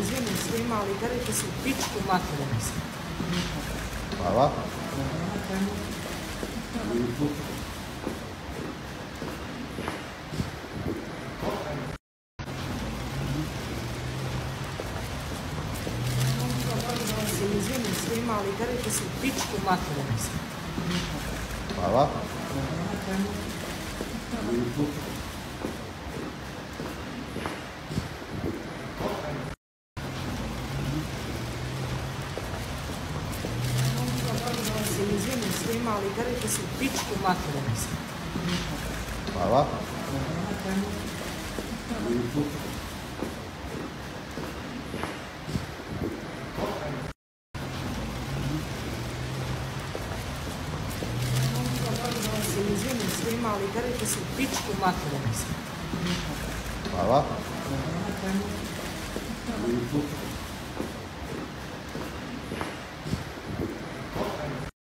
izvinim svima, ali darite se u pičku materinu. Hvala. Izvinim svima, ali darite se u pičku materinu. Hvala. Izvinim svima, ali darite se u pičku materinu. Hvala. Izvinim svima, ali darite se u pičku materinu. Hvala. Hvala.